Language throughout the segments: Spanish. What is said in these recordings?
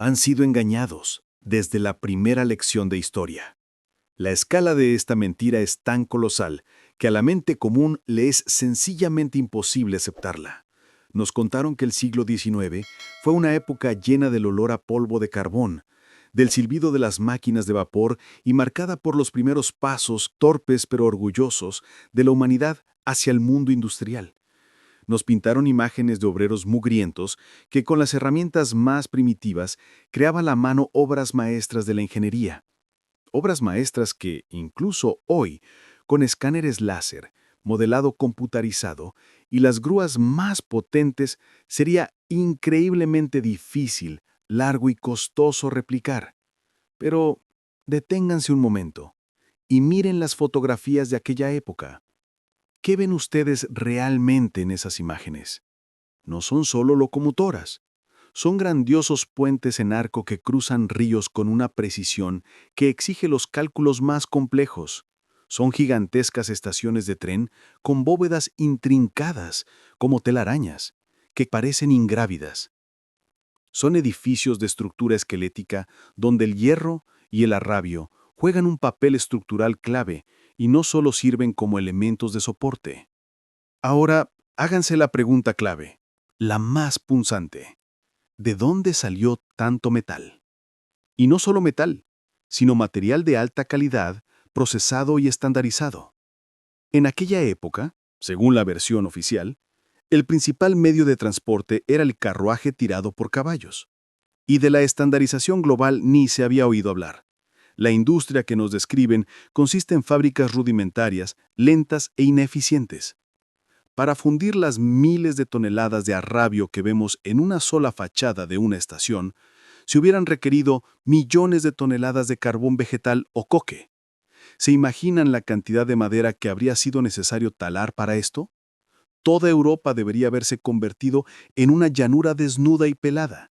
Han sido engañados desde la primera lección de historia. La escala de esta mentira es tan colosal que a la mente común le es sencillamente imposible aceptarla. Nos contaron que el siglo XIX fue una época llena del olor a polvo de carbón, del silbido de las máquinas de vapor y marcada por los primeros pasos, torpes pero orgullosos, de la humanidad hacia el mundo industrial. Nos pintaron imágenes de obreros mugrientos que con las herramientas más primitivas creaban a mano obras maestras de la ingeniería. Obras maestras que, incluso hoy, con escáneres láser, modelado computarizado y las grúas más potentes, sería increíblemente difícil, largo y costoso replicar. Pero deténganse un momento y miren las fotografías de aquella época. ¿Qué ven ustedes realmente en esas imágenes? No son solo locomotoras. Son grandiosos puentes en arco que cruzan ríos con una precisión que exige los cálculos más complejos. Son gigantescas estaciones de tren con bóvedas intrincadas, como telarañas, que parecen ingrávidas. Son edificios de estructura esquelética donde el hierro y el arrabio juegan un papel estructural clave y no solo sirven como elementos de soporte. Ahora, háganse la pregunta clave, la más punzante. ¿De dónde salió tanto metal? Y no solo metal, sino material de alta calidad, procesado y estandarizado. En aquella época, según la versión oficial, el principal medio de transporte era el carruaje tirado por caballos. Y de la estandarización global ni se había oído hablar. La industria que nos describen consiste en fábricas rudimentarias, lentas e ineficientes. Para fundir las miles de toneladas de arrabio que vemos en una sola fachada de una estación, se hubieran requerido millones de toneladas de carbón vegetal o coque. ¿Se imaginan la cantidad de madera que habría sido necesario talar para esto? Toda Europa debería haberse convertido en una llanura desnuda y pelada.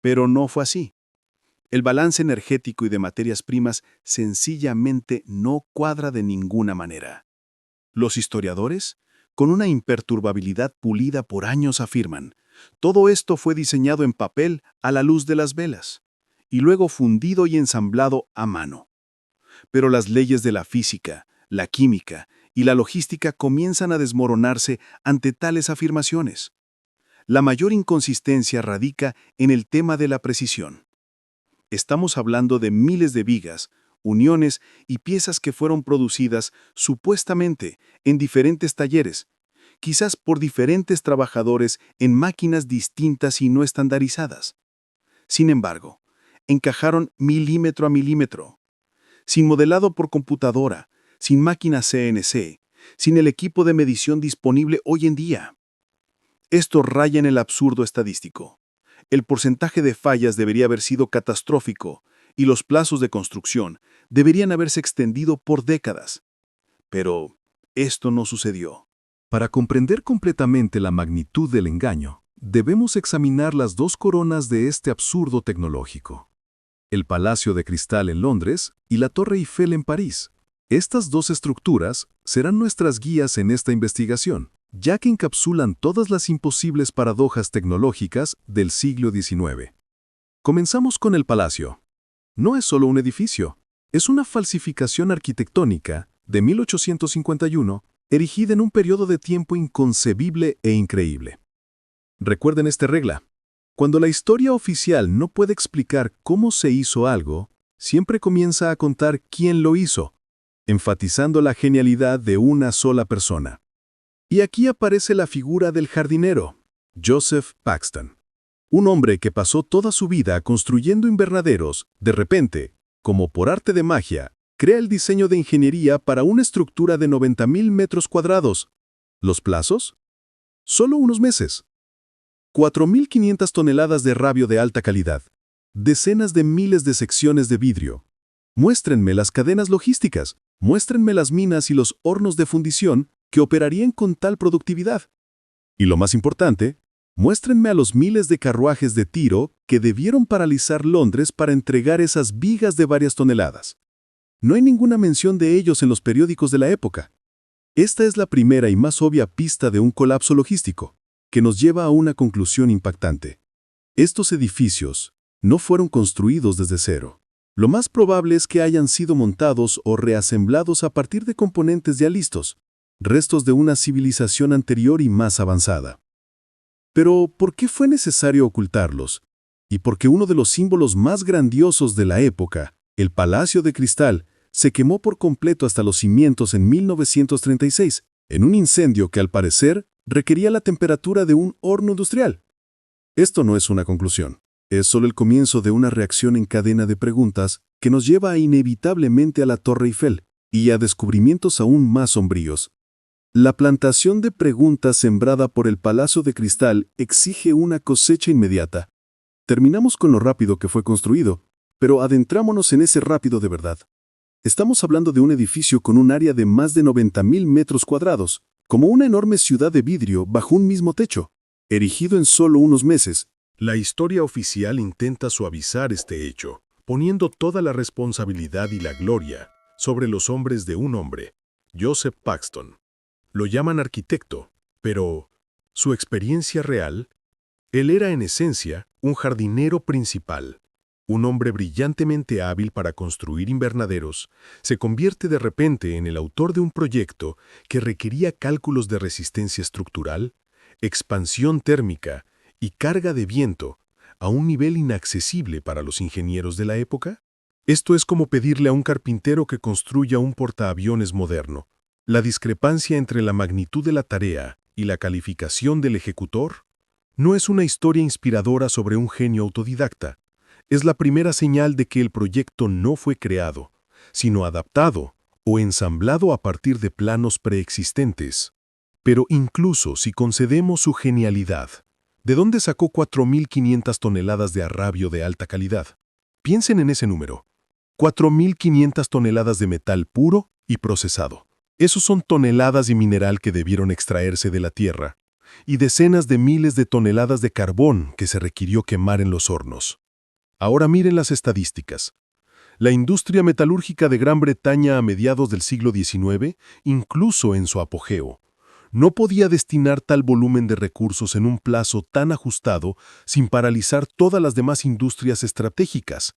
Pero no fue así. El balance energético y de materias primas sencillamente no cuadra de ninguna manera. Los historiadores, con una imperturbabilidad pulida por años, afirman: todo esto fue diseñado en papel a la luz de las velas, y luego fundido y ensamblado a mano. Pero las leyes de la física, la química y la logística comienzan a desmoronarse ante tales afirmaciones. La mayor inconsistencia radica en el tema de la precisión. Estamos hablando de miles de vigas, uniones y piezas que fueron producidas supuestamente en diferentes talleres, quizás por diferentes trabajadores en máquinas distintas y no estandarizadas. Sin embargo, encajaron milímetro a milímetro, sin modelado por computadora, sin máquina CNC, sin el equipo de medición disponible hoy en día. Esto raya en el absurdo estadístico. El porcentaje de fallas debería haber sido catastrófico y los plazos de construcción deberían haberse extendido por décadas. Pero esto no sucedió. Para comprender completamente la magnitud del engaño, debemos examinar las dos coronas de este absurdo tecnológico: el Palacio de Cristal en Londres y la Torre Eiffel en París. Estas dos estructuras serán nuestras guías en esta investigación, ya que encapsulan todas las imposibles paradojas tecnológicas del siglo XIX. Comenzamos con el Palacio. No es solo un edificio, es una falsificación arquitectónica de 1851, erigida en un periodo de tiempo inconcebible e increíble. Recuerden esta regla: cuando la historia oficial no puede explicar cómo se hizo algo, siempre comienza a contar quién lo hizo, enfatizando la genialidad de una sola persona. Y aquí aparece la figura del jardinero, Joseph Paxton. Un hombre que pasó toda su vida construyendo invernaderos, de repente, como por arte de magia, crea el diseño de ingeniería para una estructura de 90,000 metros cuadrados. ¿Los plazos? Solo unos meses. 4,500 toneladas de rabio de alta calidad. Decenas de miles de secciones de vidrio. Muéstrenme las cadenas logísticas. Muéstrenme las minas y los hornos de fundición que operarían con tal productividad. Y lo más importante, muéstrenme a los miles de carruajes de tiro que debieron paralizar Londres para entregar esas vigas de varias toneladas. No hay ninguna mención de ellos en los periódicos de la época. Esta es la primera y más obvia pista de un colapso logístico, que nos lleva a una conclusión impactante. Estos edificios no fueron construidos desde cero. Lo más probable es que hayan sido montados o reasemblados a partir de componentes ya listos, restos de una civilización anterior y más avanzada. Pero, ¿por qué fue necesario ocultarlos? Y por qué uno de los símbolos más grandiosos de la época, el Palacio de Cristal, se quemó por completo hasta los cimientos en 1936, en un incendio que al parecer requería la temperatura de un horno industrial. Esto no es una conclusión, es solo el comienzo de una reacción en cadena de preguntas que nos lleva inevitablemente a la Torre Eiffel y a descubrimientos aún más sombríos. La plantación de preguntas sembrada por el Palacio de Cristal exige una cosecha inmediata. Terminamos con lo rápido que fue construido, pero adentrámonos en ese rápido de verdad. Estamos hablando de un edificio con un área de más de 90.000 metros cuadrados, como una enorme ciudad de vidrio bajo un mismo techo, erigido en solo unos meses. La historia oficial intenta suavizar este hecho, poniendo toda la responsabilidad y la gloria sobre los hombres de un hombre, Joseph Paxton. Lo llaman arquitecto, pero su experiencia real, él era en esencia un jardinero principal. Un hombre brillantemente hábil para construir invernaderos, se convierte de repente en el autor de un proyecto que requería cálculos de resistencia estructural, expansión térmica y carga de viento a un nivel inaccesible para los ingenieros de la época. Esto es como pedirle a un carpintero que construya un portaaviones moderno. La discrepancia entre la magnitud de la tarea y la calificación del ejecutor no es una historia inspiradora sobre un genio autodidacta. Es la primera señal de que el proyecto no fue creado, sino adaptado o ensamblado a partir de planos preexistentes. Pero incluso si concedemos su genialidad, ¿de dónde sacó 4.500 toneladas de arrabio de alta calidad? Piensen en ese número. 4.500 toneladas de metal puro y procesado. Esos son toneladas de mineral que debieron extraerse de la tierra, y decenas de miles de toneladas de carbón que se requirió quemar en los hornos. Ahora miren las estadísticas. La industria metalúrgica de Gran Bretaña a mediados del siglo XIX, incluso en su apogeo, no podía destinar tal volumen de recursos en un plazo tan ajustado sin paralizar todas las demás industrias estratégicas.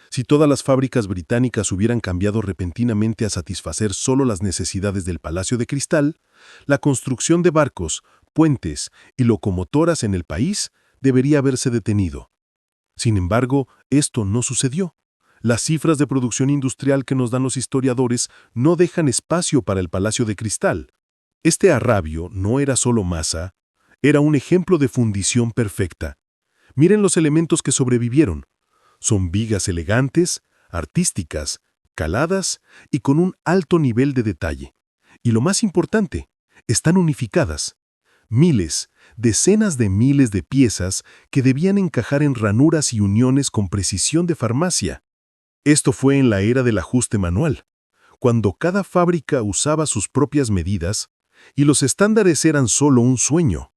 Si todas las fábricas británicas hubieran cambiado repentinamente a satisfacer solo las necesidades del Palacio de Cristal, la construcción de barcos, puentes y locomotoras en el país debería haberse detenido. Sin embargo, esto no sucedió. Las cifras de producción industrial que nos dan los historiadores no dejan espacio para el Palacio de Cristal. Este arrabio no era solo masa, era un ejemplo de fundición perfecta. Miren los elementos que sobrevivieron. Son vigas elegantes, artísticas, caladas y con un alto nivel de detalle. Y lo más importante, están unificadas. Miles, decenas de miles de piezas que debían encajar en ranuras y uniones con precisión de farmacia. Esto fue en la era del ajuste manual, cuando cada fábrica usaba sus propias medidas y los estándares eran solo un sueño.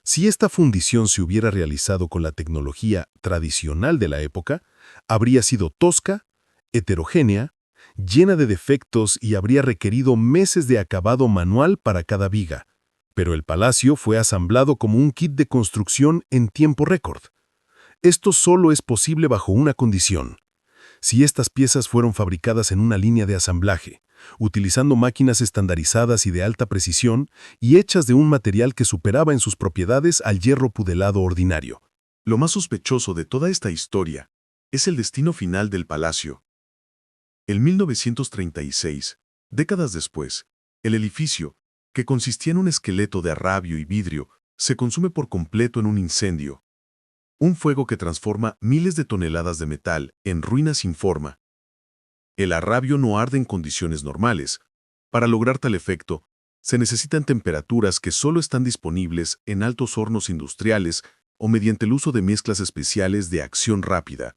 Si esta fundición se hubiera realizado con la tecnología tradicional de la época, habría sido tosca, heterogénea, llena de defectos y habría requerido meses de acabado manual para cada viga. Pero el palacio fue asamblado como un kit de construcción en tiempo récord. Esto solo es posible bajo una condición: si estas piezas fueron fabricadas en una línea de asamblaje, utilizando máquinas estandarizadas y de alta precisión y hechas de un material que superaba en sus propiedades al hierro pudelado ordinario. Lo más sospechoso de toda esta historia es el destino final del palacio. En 1936, décadas después, el edificio, que consistía en un esqueleto de arrabio y vidrio, se consume por completo en un incendio. Un fuego que transforma miles de toneladas de metal en ruinas sin forma. El arrabio no arde en condiciones normales. Para lograr tal efecto, se necesitan temperaturas que solo están disponibles en altos hornos industriales o mediante el uso de mezclas especiales de acción rápida.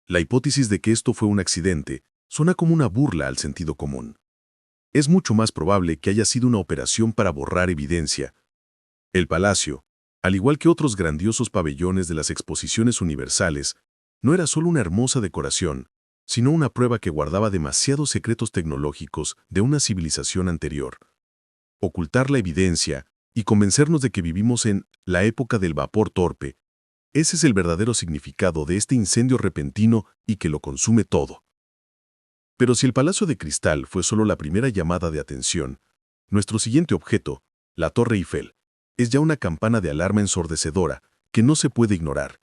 La hipótesis de que esto fue un accidente suena como una burla al sentido común. Es mucho más probable que haya sido una operación para borrar evidencia. El palacio, al igual que otros grandiosos pabellones de las exposiciones universales, no era solo una hermosa decoración, sino una prueba que guardaba demasiados secretos tecnológicos de una civilización anterior. Ocultar la evidencia y convencernos de que vivimos en la época del vapor torpe Ese es el verdadero significado de este incendio repentino y que lo consume todo. Pero si el Palacio de Cristal fue solo la primera llamada de atención, nuestro siguiente objeto, la Torre Eiffel, es ya una campana de alarma ensordecedora que no se puede ignorar.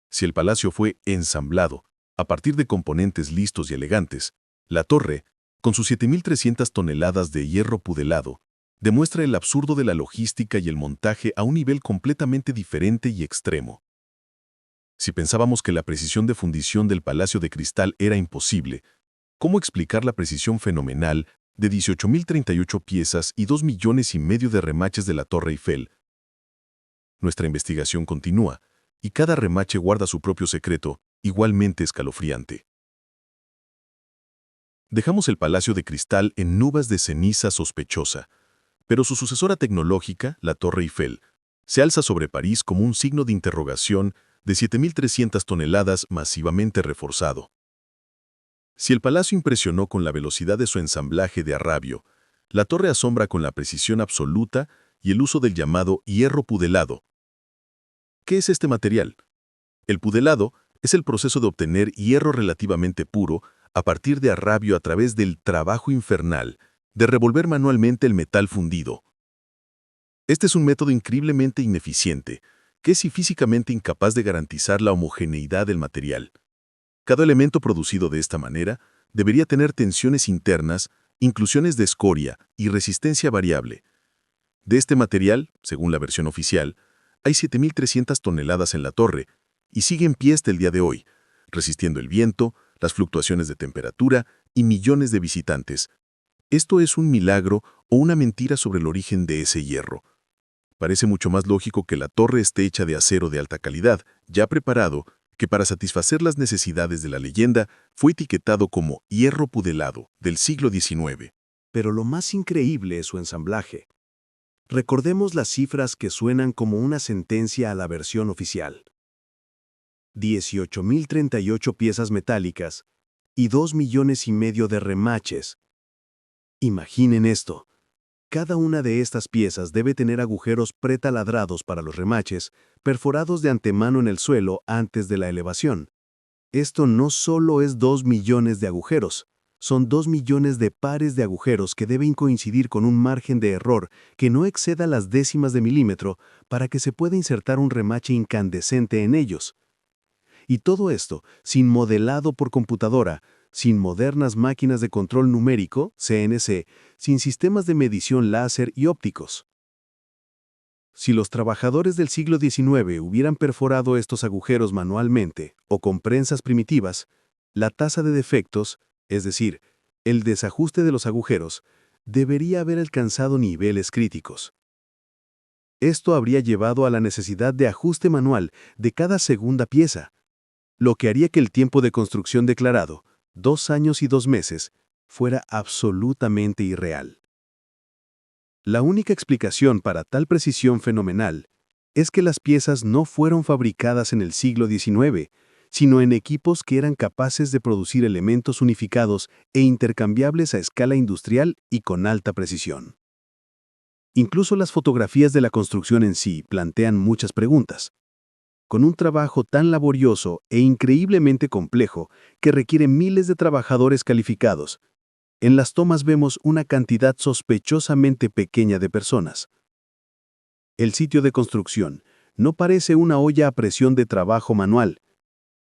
Si el palacio fue ensamblado a partir de componentes listos y elegantes, la torre, con sus 7.300 toneladas de hierro pudelado, demuestra el absurdo de la logística y el montaje a un nivel completamente diferente y extremo. Si pensábamos que la precisión de fundición del Palacio de Cristal era imposible, ¿cómo explicar la precisión fenomenal de 18.038 piezas y 2,5 millones de remaches de la Torre Eiffel? Nuestra investigación continúa, y cada remache guarda su propio secreto, igualmente escalofriante. Dejamos el Palacio de Cristal en nubes de ceniza sospechosa, pero su sucesora tecnológica, la Torre Eiffel, se alza sobre París como un signo de interrogación de 7.300 toneladas masivamente reforzado. Si el palacio impresionó con la velocidad de su ensamblaje de arrabio, la torre asombra con la precisión absoluta y el uso del llamado hierro pudelado. ¿Qué es este material? El pudelado es el proceso de obtener hierro relativamente puro a partir de arrabio a través del trabajo infernal de revolver manualmente el metal fundido. Este es un método increíblemente ineficiente, que es físicamente incapaz de garantizar la homogeneidad del material. Cada elemento producido de esta manera debería tener tensiones internas, inclusiones de escoria y resistencia variable. De este material, según la versión oficial, hay 7.300 toneladas en la torre y sigue en pie hasta el día de hoy, resistiendo el viento, las fluctuaciones de temperatura y millones de visitantes. ¿Esto es un milagro o una mentira sobre el origen de ese hierro? Parece mucho más lógico que la torre esté hecha de acero de alta calidad, ya preparado, que para satisfacer las necesidades de la leyenda fue etiquetado como hierro pudelado del siglo XIX. Pero lo más increíble es su ensamblaje. Recordemos las cifras que suenan como una sentencia a la versión oficial. 18.038 piezas metálicas y 2,5 millones de remaches. Imaginen esto. Cada una de estas piezas debe tener agujeros pretaladrados para los remaches, perforados de antemano en el suelo antes de la elevación. Esto no solo es 2 millones de agujeros, son 2 millones de pares de agujeros que deben coincidir con un margen de error que no exceda las décimas de milímetro para que se pueda insertar un remache incandescente en ellos. Y todo esto sin modelado por computadora, sin modernas máquinas de control numérico, CNC, sin sistemas de medición láser y ópticos. Si los trabajadores del siglo XIX hubieran perforado estos agujeros manualmente o con prensas primitivas, la tasa de defectos, es decir, el desajuste de los agujeros, debería haber alcanzado niveles críticos. Esto habría llevado a la necesidad de ajuste manual de cada segunda pieza, lo que haría que el tiempo de construcción declarado, 2 años y 2 meses, fuera absolutamente irreal. La única explicación para tal precisión fenomenal es que las piezas no fueron fabricadas en el siglo XIX, sino en equipos que eran capaces de producir elementos unificados e intercambiables a escala industrial y con alta precisión. Incluso las fotografías de la construcción en sí plantean muchas preguntas. Con un trabajo tan laborioso e increíblemente complejo que requiere miles de trabajadores calificados, en las tomas vemos una cantidad sospechosamente pequeña de personas. El sitio de construcción no parece una olla a presión de trabajo manual.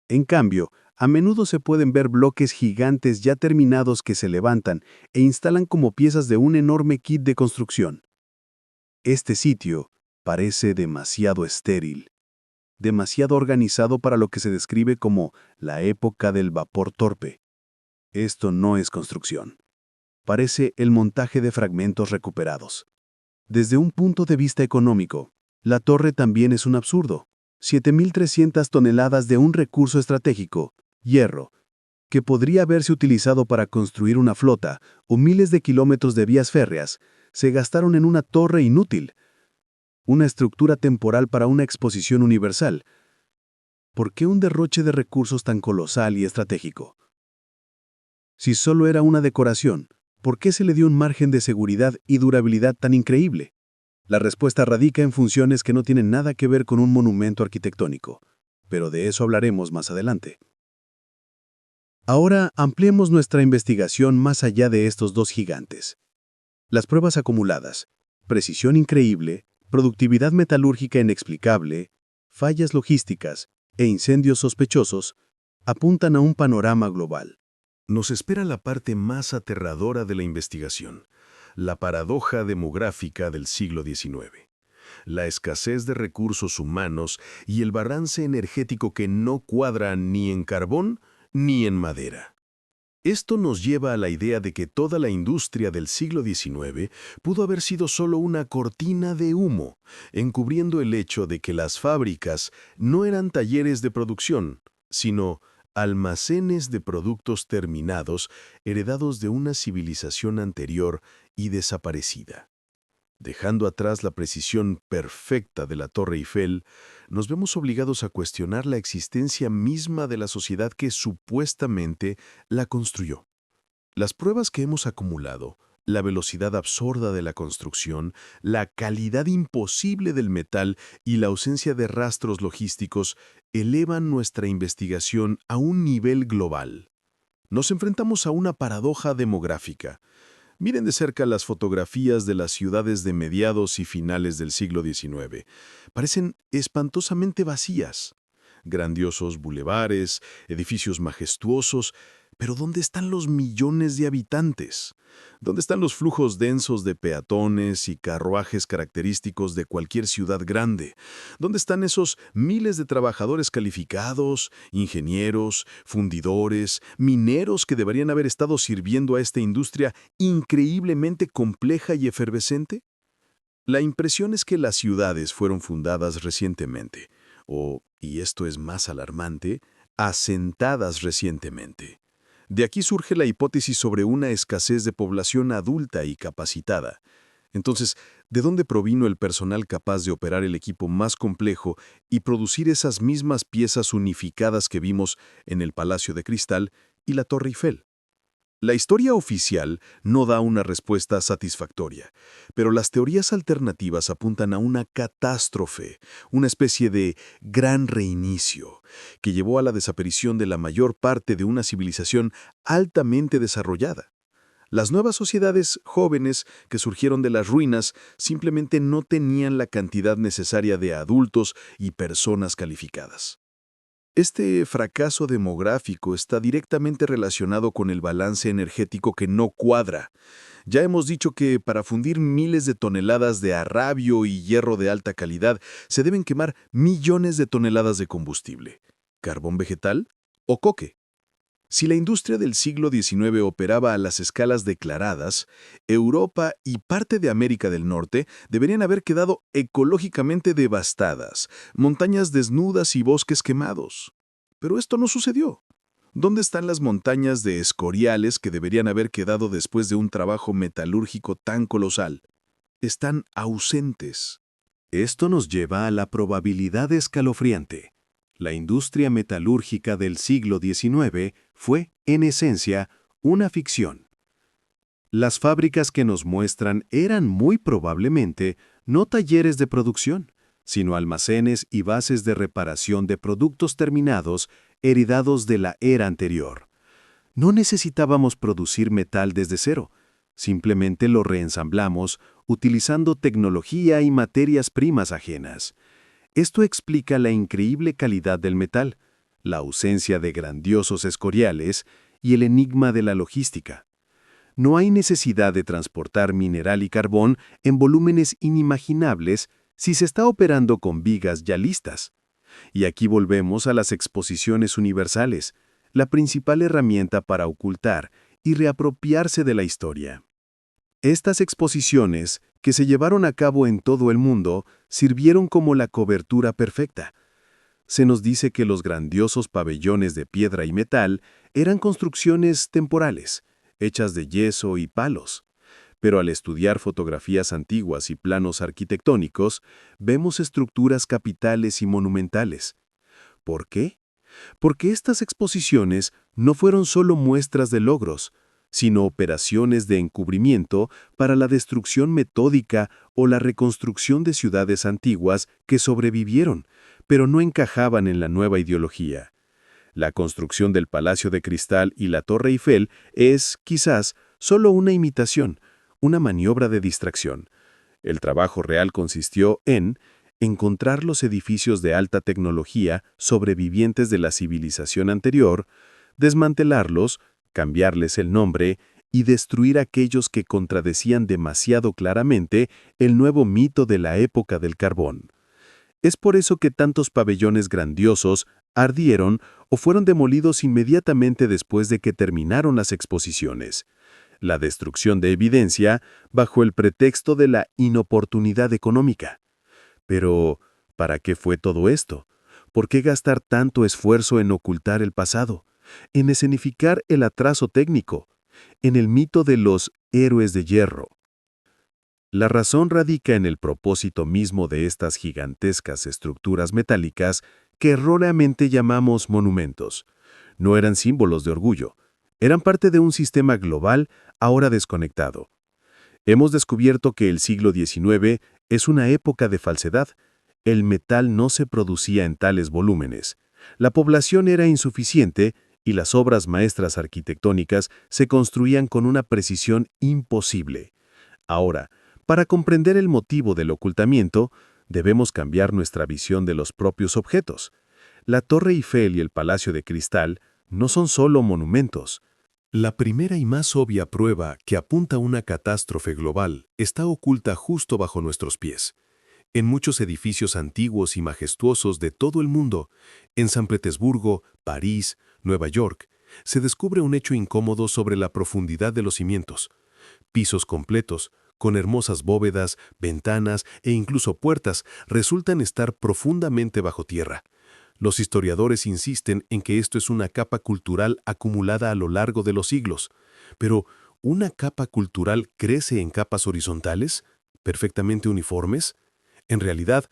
En cambio, a menudo se pueden ver bloques gigantes ya terminados que se levantan e instalan como piezas de un enorme kit de construcción. Este sitio parece demasiado estéril, demasiado organizado para lo que se describe como la época del vapor torpe. Esto no es construcción. Parece el montaje de fragmentos recuperados. Desde un punto de vista económico, la torre también es un absurdo. 7.300 toneladas de un recurso estratégico, hierro, que podría haberse utilizado para construir una flota o miles de kilómetros de vías férreas, se gastaron en una torre inútil, una estructura temporal para una exposición universal. ¿Por qué un derroche de recursos tan colosal y estratégico? Si solo era una decoración, ¿por qué se le dio un margen de seguridad y durabilidad tan increíble? La respuesta radica en funciones que no tienen nada que ver con un monumento arquitectónico, pero de eso hablaremos más adelante. Ahora ampliemos nuestra investigación más allá de estos dos gigantes. Las pruebas acumuladas, precisión increíble, productividad metalúrgica inexplicable, fallas logísticas e incendios sospechosos apuntan a un panorama global. Nos espera la parte más aterradora de la investigación, la paradoja demográfica del siglo XIX. La escasez de recursos humanos y el balance energético que no cuadra ni en carbón ni en madera. Esto nos lleva a la idea de que toda la industria del siglo XIX pudo haber sido solo una cortina de humo, encubriendo el hecho de que las fábricas no eran talleres de producción, sino almacenes de productos terminados heredados de una civilización anterior y desaparecida. Dejando atrás la precisión perfecta de la Torre Eiffel, nos vemos obligados a cuestionar la existencia misma de la sociedad que supuestamente la construyó. Las pruebas que hemos acumulado, la velocidad absurda de la construcción, la calidad imposible del metal y la ausencia de rastros logísticos elevan nuestra investigación a un nivel global. Nos enfrentamos a una paradoja demográfica. Miren de cerca las fotografías de las ciudades de mediados y finales del siglo XIX. Parecen espantosamente vacías. Grandiosos bulevares, edificios majestuosos, pero ¿dónde están los millones de habitantes? ¿Dónde están los flujos densos de peatones y carruajes característicos de cualquier ciudad grande? ¿Dónde están esos miles de trabajadores calificados, ingenieros, fundidores, mineros que deberían haber estado sirviendo a esta industria increíblemente compleja y efervescente? La impresión es que las ciudades fueron fundadas recientemente, o, y esto es más alarmante, asentadas recientemente. De aquí surge la hipótesis sobre una escasez de población adulta y capacitada. Entonces, ¿de dónde provino el personal capaz de operar el equipo más complejo y producir esas mismas piezas unificadas que vimos en el Palacio de Cristal y la Torre Eiffel? La historia oficial no da una respuesta satisfactoria, pero las teorías alternativas apuntan a una catástrofe, una especie de gran reinicio, que llevó a la desaparición de la mayor parte de una civilización altamente desarrollada. Las nuevas sociedades jóvenes que surgieron de las ruinas simplemente no tenían la cantidad necesaria de adultos y personas calificadas. Este fracaso demográfico está directamente relacionado con el balance energético que no cuadra. Ya hemos dicho que para fundir miles de toneladas de arrabio y hierro de alta calidad se deben quemar millones de toneladas de combustible, carbón vegetal o coque. Si la industria del siglo XIX operaba a las escalas declaradas, Europa y parte de América del Norte deberían haber quedado ecológicamente devastadas, montañas desnudas y bosques quemados. Pero esto no sucedió. ¿Dónde están las montañas de escoriales que deberían haber quedado después de un trabajo metalúrgico tan colosal? Están ausentes. Esto nos lleva a la probabilidad escalofriante. La industria metalúrgica del siglo XIX fue, en esencia, una ficción. Las fábricas que nos muestran eran muy probablemente no talleres de producción, sino almacenes y bases de reparación de productos terminados heredados de la era anterior. No necesitábamos producir metal desde cero, simplemente lo reensamblamos utilizando tecnología y materias primas ajenas. Esto explica la increíble calidad del metal, la ausencia de grandiosos escoriales y el enigma de la logística. No hay necesidad de transportar mineral y carbón en volúmenes inimaginables si se está operando con vigas ya listas. Y aquí volvemos a las exposiciones universales, la principal herramienta para ocultar y reapropiarse de la historia. Estas exposiciones, que se llevaron a cabo en todo el mundo, sirvieron como la cobertura perfecta. Se nos dice que los grandiosos pabellones de piedra y metal eran construcciones temporales, hechas de yeso y palos. Pero al estudiar fotografías antiguas y planos arquitectónicos, vemos estructuras capitales y monumentales. ¿Por qué? Porque estas exposiciones no fueron solo muestras de logros, sino operaciones de encubrimiento para la destrucción metódica o la reconstrucción de ciudades antiguas que sobrevivieron, pero no encajaban en la nueva ideología. La construcción del Palacio de Cristal y la Torre Eiffel es, quizás, solo una imitación, una maniobra de distracción. El trabajo real consistió en encontrar los edificios de alta tecnología sobrevivientes de la civilización anterior, desmantelarlos, cambiarles el nombre y destruir aquellos que contradecían demasiado claramente el nuevo mito de la época del carbón. Es por eso que tantos pabellones grandiosos ardieron o fueron demolidos inmediatamente después de que terminaron las exposiciones. La destrucción de evidencia bajo el pretexto de la inoportunidad económica. Pero, ¿para qué fue todo esto? ¿Por qué gastar tanto esfuerzo en ocultar el pasado? En escenificar el atraso técnico, en el mito de los héroes de hierro. La razón radica en el propósito mismo de estas gigantescas estructuras metálicas que erróneamente llamamos monumentos. No eran símbolos de orgullo, eran parte de un sistema global ahora desconectado. Hemos descubierto que el siglo XIX es una época de falsedad. El metal no se producía en tales volúmenes. La población era insuficiente y las obras maestras arquitectónicas se construían con una precisión imposible. Ahora, para comprender el motivo del ocultamiento, debemos cambiar nuestra visión de los propios objetos. La Torre Eiffel y el Palacio de Cristal no son solo monumentos. La primera y más obvia prueba que apunta a una catástrofe global está oculta justo bajo nuestros pies. En muchos edificios antiguos y majestuosos de todo el mundo, en San Petersburgo, París, Nueva York, se descubre un hecho incómodo sobre la profundidad de los cimientos. Pisos completos, con hermosas bóvedas, ventanas e incluso puertas, resultan estar profundamente bajo tierra. Los historiadores insisten en que esto es una capa cultural acumulada a lo largo de los siglos. Pero, ¿una capa cultural crece en capas horizontales, perfectamente uniformes? En realidad,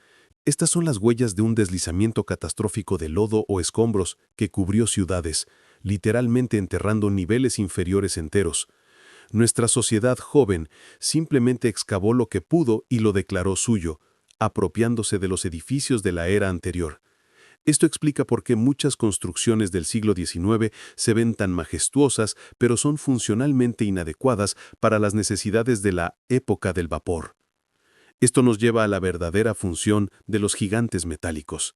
estas son las huellas de un deslizamiento catastrófico de lodo o escombros que cubrió ciudades, literalmente enterrando niveles inferiores enteros. Nuestra sociedad joven simplemente excavó lo que pudo y lo declaró suyo, apropiándose de los edificios de la era anterior. Esto explica por qué muchas construcciones del siglo XIX se ven tan majestuosas, pero son funcionalmente inadecuadas para las necesidades de la época del vapor. Esto nos lleva a la verdadera función de los gigantes metálicos.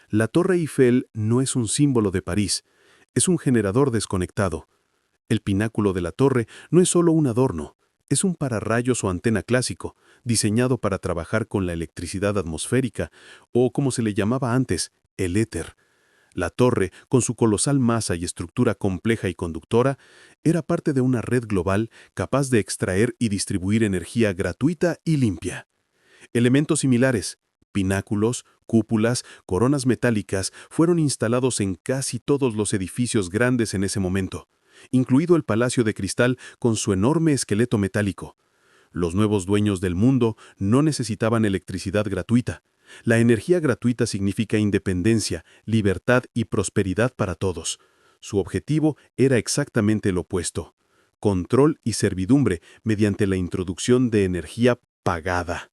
La Torre Eiffel no es un símbolo de París, es un generador desconectado. El pináculo de la torre no es solo un adorno, es un pararrayos o antena clásico, diseñado para trabajar con la electricidad atmosférica, o como se le llamaba antes, el éter. La torre, con su colosal masa y estructura compleja y conductora, era parte de una red global capaz de extraer y distribuir energía gratuita y limpia. Elementos similares, pináculos, cúpulas, coronas metálicas, fueron instalados en casi todos los edificios grandes en ese momento, incluido el Palacio de Cristal con su enorme esqueleto metálico. Los nuevos dueños del mundo no necesitaban electricidad gratuita. La energía gratuita significa independencia, libertad y prosperidad para todos. Su objetivo era exactamente el opuesto: control y servidumbre mediante la introducción de energía pagada.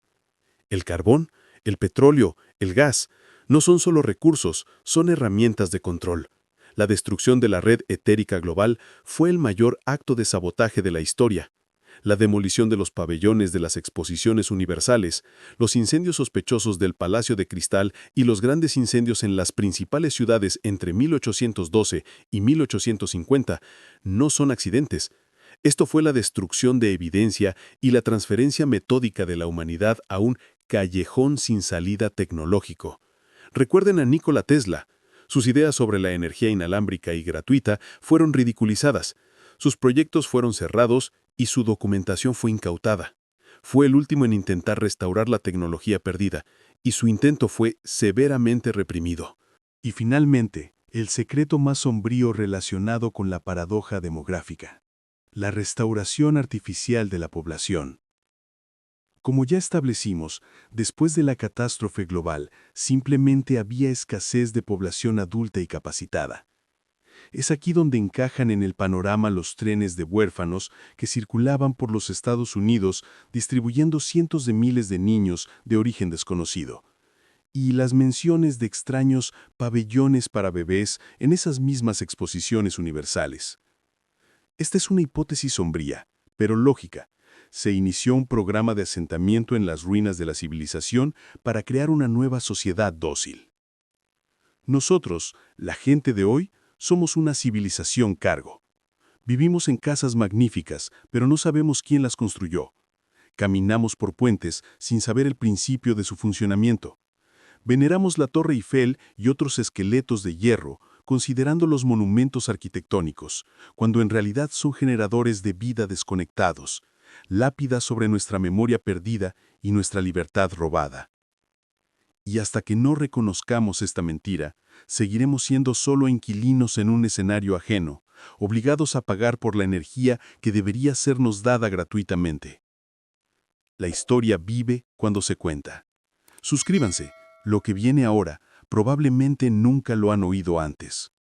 El carbón, el petróleo, el gas, no son solo recursos, son herramientas de control. La destrucción de la red etérica global fue el mayor acto de sabotaje de la historia. La demolición de los pabellones de las exposiciones universales, los incendios sospechosos del Palacio de Cristal y los grandes incendios en las principales ciudades entre 1812 y 1850 no son accidentes. Esto fue la destrucción de evidencia y la transferencia metódica de la humanidad a un callejón sin salida tecnológico. Recuerden a Nikola Tesla. Sus ideas sobre la energía inalámbrica y gratuita fueron ridiculizadas. Sus proyectos fueron cerrados y su documentación fue incautada. Fue el último en intentar restaurar la tecnología perdida, y su intento fue severamente reprimido. Y finalmente, el secreto más sombrío relacionado con la paradoja demográfica: la restauración artificial de la población. Como ya establecimos, después de la catástrofe global, simplemente había escasez de población adulta y capacitada. Es aquí donde encajan en el panorama los trenes de huérfanos que circulaban por los Estados Unidos distribuyendo cientos de miles de niños de origen desconocido. Y las menciones de extraños pabellones para bebés en esas mismas exposiciones universales. Esta es una hipótesis sombría, pero lógica. Se inició un programa de asentamiento en las ruinas de la civilización para crear una nueva sociedad dócil. Nosotros, la gente de hoy, somos una civilización cargo. Vivimos en casas magníficas, pero no sabemos quién las construyó. Caminamos por puentes sin saber el principio de su funcionamiento. Veneramos la Torre Eiffel y otros esqueletos de hierro, considerándolos monumentos arquitectónicos, cuando en realidad son generadores de vida desconectados, lápidas sobre nuestra memoria perdida y nuestra libertad robada. Y hasta que no reconozcamos esta mentira, seguiremos siendo solo inquilinos en un escenario ajeno, obligados a pagar por la energía que debería sernos dada gratuitamente. La historia vive cuando se cuenta. Suscríbanse. Lo que viene ahora, probablemente nunca lo han oído antes.